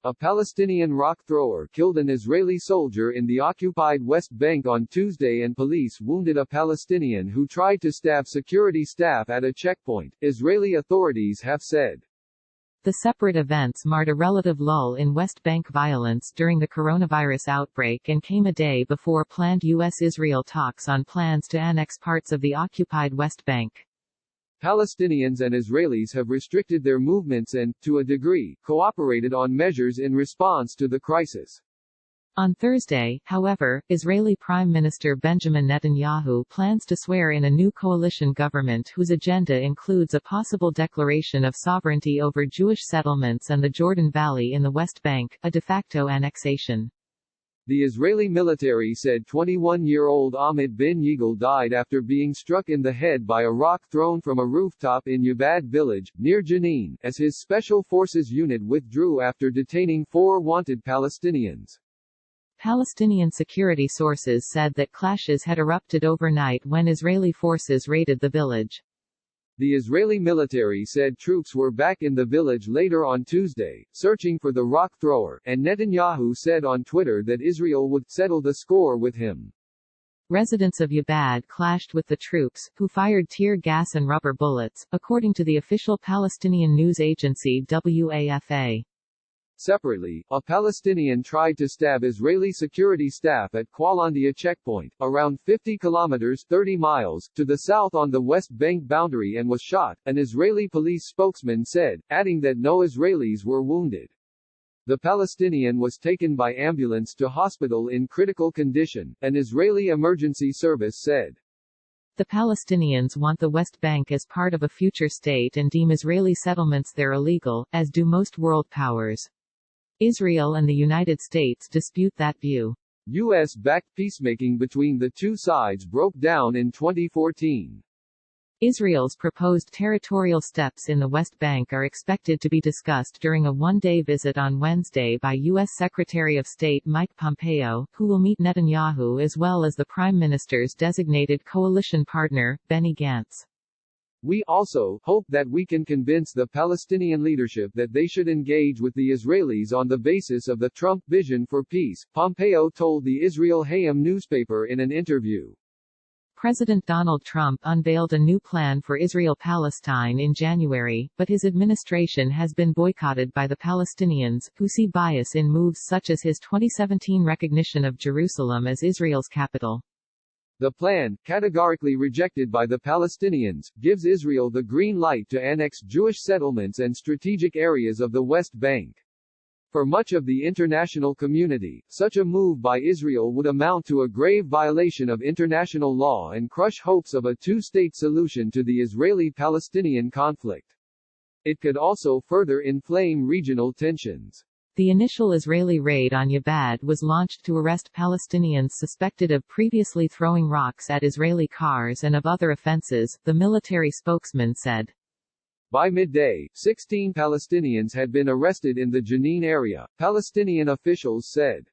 A Palestinian rock thrower killed an Israeli soldier in the occupied West Bank on Tuesday and police wounded a Palestinian who tried to stab security staff at a checkpoint, Israeli authorities have said. The separate events marred a relative lull in West Bank violence during the coronavirus outbreak and came a day before planned U.S.-Israel talks on plans to annex parts of the occupied West Bank. Palestinians and Israelis have restricted their movements and, to a degree, cooperated on measures in response to the crisis. On Thursday, however, Israeli Prime Minister Benjamin Netanyahu plans to swear in a new coalition government whose agenda includes a possible declaration of sovereignty over Jewish settlements and the Jordan Valley in the West Bank, a de facto annexation. The Israeli military said 21-year-old Ahmed bin Yigal died after being struck in the head by a rock thrown from a rooftop in Yabad village, near Jenin, as his Special Forces unit withdrew after detaining 4 wanted Palestinians. Palestinian security sources said that clashes had erupted overnight when Israeli forces raided the village. The Israeli military said troops were back in the village later on Tuesday, searching for the rock thrower, and Netanyahu said on Twitter that Israel would settle the score with him. Residents of Yabad clashed with the troops, who fired tear gas and rubber bullets, according to the official Palestinian news agency WAFA. Separately, a Palestinian tried to stab Israeli security staff at Qalandia checkpoint, around 50 kilometers 30 miles, to the south on the West Bank boundary and was shot, an Israeli police spokesman said, adding that no Israelis were wounded. The Palestinian was taken by ambulance to hospital in critical condition, an Israeli emergency service said. The Palestinians want the West Bank as part of a future state and deem Israeli settlements there illegal, as do most world powers. Israel and the United States dispute that view. U.S.-backed peacemaking between the two sides broke down in 2014. Israel's proposed territorial steps in the West Bank are expected to be discussed during a one-day visit on Wednesday by U.S. Secretary of State Mike Pompeo, who will meet Netanyahu as well as the Prime Minister's designated coalition partner, Benny Gantz. We also hope that we can convince the Palestinian leadership that they should engage with the Israelis on the basis of the Trump vision for peace, Pompeo told the Israel Hayom newspaper in an interview. President Donald Trump unveiled a new plan for Israel-Palestine in January, but his administration has been boycotted by the Palestinians, who see bias in moves such as his 2017 recognition of Jerusalem as Israel's capital. The plan, categorically rejected by the Palestinians, gives Israel the green light to annex Jewish settlements and strategic areas of the West Bank. For much of the international community, such a move by Israel would amount to a grave violation of international law and crush hopes of a two-state solution to the Israeli-Palestinian conflict. It could also further inflame regional tensions. The initial Israeli raid on Yabad was launched to arrest Palestinians suspected of previously throwing rocks at Israeli cars and of other offenses, the military spokesman said. By midday, 16 Palestinians had been arrested in the Jenin area, Palestinian officials said.